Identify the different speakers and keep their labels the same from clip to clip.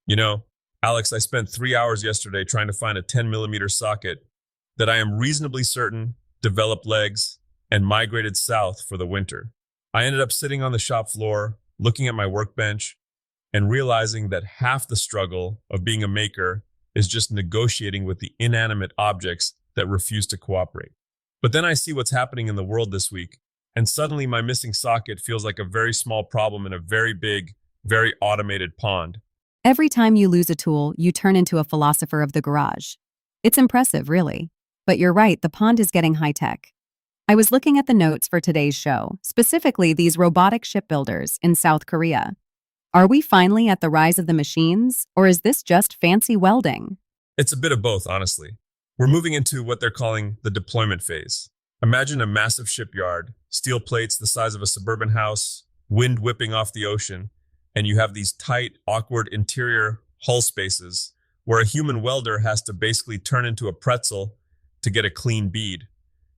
Speaker 1: You know, Alex, I spent 3 hours yesterday trying to find a 10 millimeter socket that I am reasonably certain developed legs and migrated south for the winter. I ended up sitting on the shop floor, looking at my workbench, and realizing that half the struggle of being a maker is just negotiating with the inanimate objects that refuse to cooperate. But then I see what's happening in the world this week, and suddenly my missing socket feels like a very small problem in a very big, very automated pond.
Speaker 2: Every time you lose a tool, you turn into a philosopher of the garage. It's impressive, really. But you're right, the pond is getting high-tech. I was looking at the notes for today's show, specifically these robotic shipbuilders in South Korea. Are we finally at the rise of the machines, or is this just fancy welding?
Speaker 1: It's a bit of both, honestly. We're moving into what they're calling the deployment phase. Imagine a massive shipyard, steel plates the size of a suburban house, wind whipping off the ocean, and you have these tight, awkward interior hull spaces where a human welder has to basically turn into a pretzel to get a clean bead.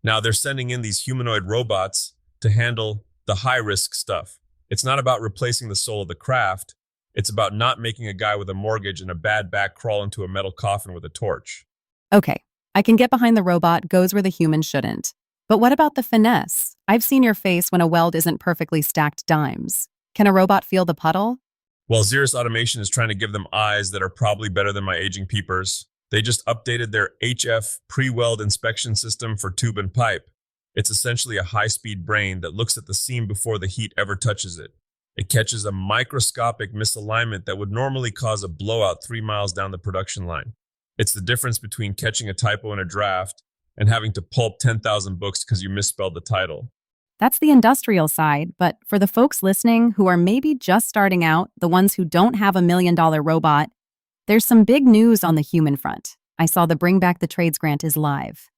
Speaker 1: Now they're sending in these humanoid robots to handle the high-risk stuff. It's not about replacing the soul of the craft. It's about not making a guy with a mortgage and a bad back crawl into a metal coffin with a torch.
Speaker 2: Okay, I can get behind the robot goes where the human shouldn't. But what about the finesse? I've seen your face when a weld isn't perfectly stacked dimes. Can a robot feel the puddle?
Speaker 1: While Xeris Automation is trying to give them eyes that are probably better than my aging peepers, they just updated their HF pre-weld inspection system for tube and pipe. It's essentially a high-speed brain that looks at the seam before the heat ever touches it. It catches a microscopic misalignment that would normally cause a blowout 3 miles down the production line. It's the difference between catching a typo in a draft and having to pulp 10,000 books because you misspelled the title.
Speaker 2: That's the industrial side, but for the folks listening who are maybe just starting out, the ones who don't have $1 million robot, there's some big news on the human front. I saw the Bring Back the Trades grant is live.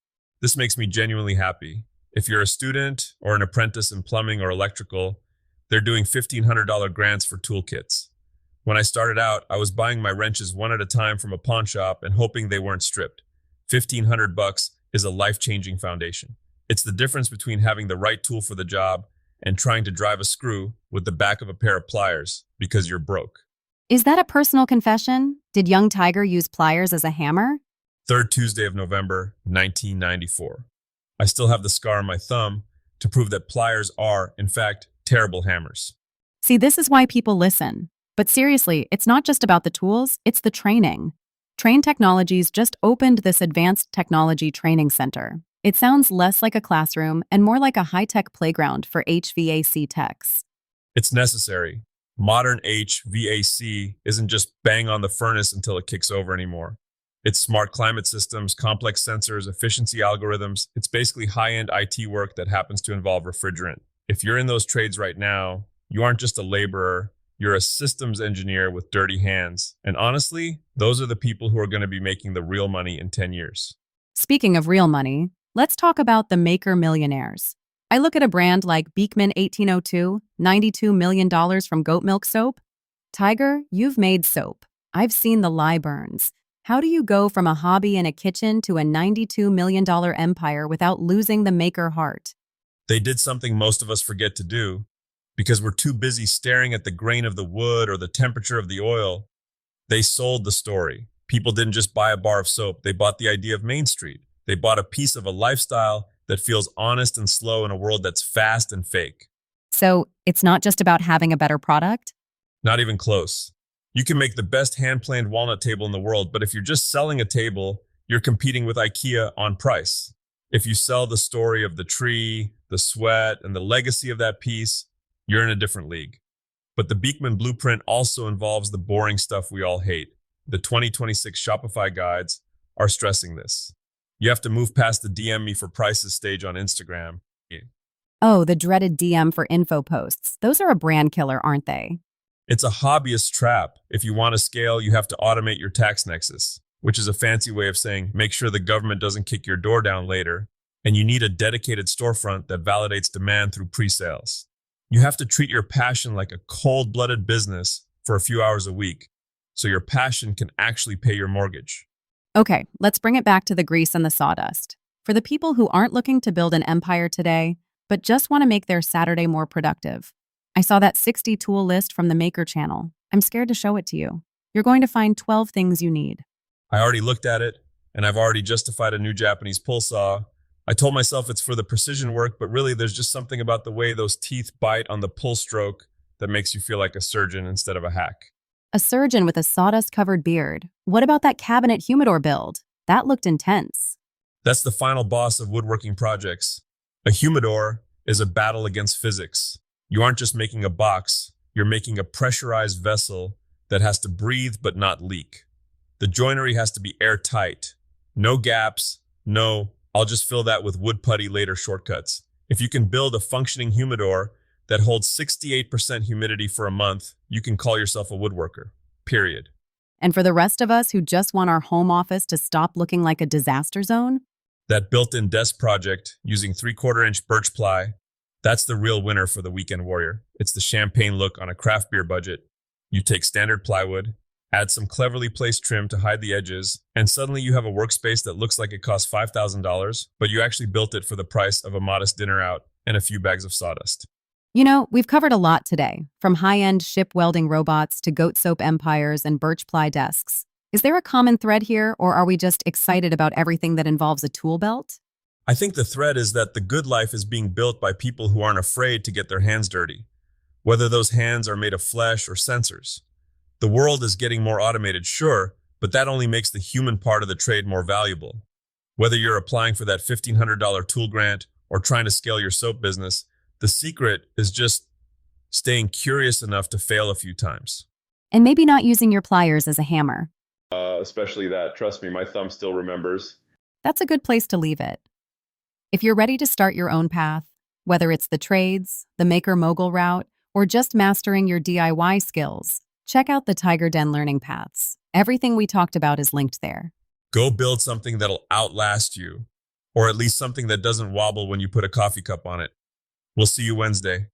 Speaker 1: This makes me genuinely happy. If you're a student or an apprentice in plumbing or electrical, they're doing $1,500 grants for toolkits. When I started out, I was buying my wrenches one at a time from a pawn shop and hoping they weren't stripped. $1,500 is a life-changing foundation. It's the difference between having the right tool for the job and trying to drive a screw with the back of a pair of pliers because you're broke.
Speaker 2: Is that a personal confession? Did young Tiger use pliers as a hammer?
Speaker 1: Third Tuesday of November, 1994. I still have the scar on my thumb to prove that pliers are, in fact, terrible hammers.
Speaker 2: See, this is why people listen. But seriously, it's not just about the tools, it's the training. Train Technologies just opened this advanced technology training center. It sounds less like a classroom and more like a high-tech playground for HVAC techs.
Speaker 1: It's necessary. Modern HVAC isn't just bang on the furnace until it kicks over anymore. It's smart climate systems, complex sensors, efficiency algorithms. It's basically high-end IT work that happens to involve refrigerant. If you're in those trades right now, you aren't just a laborer, you're a systems engineer with dirty hands. And honestly, those are the people who are going to be making the real money in 10 years.
Speaker 2: Speaking of real money, let's talk about the maker millionaires. I look at a brand like Beekman 1802, $92 million from goat milk soap. Tiger, you've made soap. I've seen the lye burns. How do you go from a hobby in a kitchen to a $92 million empire without losing the maker heart?
Speaker 1: They did something most of us forget to do because we're too busy staring at the grain of the wood or the temperature of the oil. They sold the story. People didn't just buy a bar of soap. They bought the idea of Main Street. They bought a piece of a lifestyle that feels honest and slow in a world that's fast and fake.
Speaker 2: So it's not just about having a better product?
Speaker 1: Not even close. You can make the best hand-planed walnut table in the world, but if you're just selling a table, you're competing with IKEA on price. If you sell the story of the tree, the sweat, and the legacy of that piece, you're in a different league. But the Beekman blueprint also involves the boring stuff we all hate. The 2026 Shopify guides are stressing this. You have to move past the DM me for prices stage on Instagram.
Speaker 2: Oh, the dreaded DM for info posts. Those are a brand killer, aren't they?
Speaker 1: It's a hobbyist trap. If you want to scale, you have to automate your tax nexus, which is a fancy way of saying make sure the government doesn't kick your door down later, and you need a dedicated storefront that validates demand through pre-sales. You have to treat your passion like a cold-blooded business for a few hours a week, so your passion can actually pay your mortgage.
Speaker 2: Okay, let's bring it back to the grease and the sawdust. For the people who aren't looking to build an empire today, but just want to make their Saturday more productive, I saw that 60 tool list from the Maker channel. I'm scared to show it to you. You're going to find 12 things you need.
Speaker 1: I already looked at it, and I've already justified a new Japanese pull saw. I told myself it's for the precision work, but really there's just something about the way those teeth bite on the pull stroke that makes you feel like a surgeon instead of a hack.
Speaker 2: A surgeon with a sawdust-covered beard. What about that cabinet humidor build? That looked intense.
Speaker 1: That's the final boss of woodworking projects. A humidor is a battle against physics. You aren't just making a box, you're making a pressurized vessel that has to breathe but not leak. The joinery has to be airtight. No gaps, no, I'll just fill that with wood putty later shortcuts. If you can build a functioning humidor that holds 68% humidity for a month, you can call yourself a woodworker. Period.
Speaker 2: And for the rest of us who just want our home office to stop looking like a disaster zone,
Speaker 1: That built-in desk project using 3/4-inch birch ply, that's the real winner for the weekend warrior. It's the champagne look on a craft beer budget. You take standard plywood, add some cleverly placed trim to hide the edges, and suddenly you have a workspace that looks like it costs $5,000, but you actually built it for the price of a modest dinner out and a few bags of sawdust.
Speaker 2: you know, we've covered a lot today, from high-end ship welding robots to goat soap empires and birch ply desks. Is there a common thread here, or are we just excited about everything that involves a tool belt?
Speaker 1: I think the thread is that the good life is being built by people who aren't afraid to get their hands dirty, whether those hands are made of flesh or sensors. The world is getting more automated, sure, but that only makes the human part of the trade more valuable. Whether you're applying for that $1,500 tool grant or trying to scale your soap business, the secret is just staying curious enough to fail a few times.
Speaker 2: And maybe not using your pliers as a hammer.
Speaker 3: Especially that, trust me, my thumb still remembers.
Speaker 2: That's a good place to leave it. If you're ready to start your own path, whether it's the trades, the maker mogul route, or just mastering your DIY skills, check out the TigerDen learning paths. Everything we talked about is linked there.
Speaker 1: Go build something that'll outlast you, or at least something that doesn't wobble when you put a coffee cup on it. We'll see you Wednesday.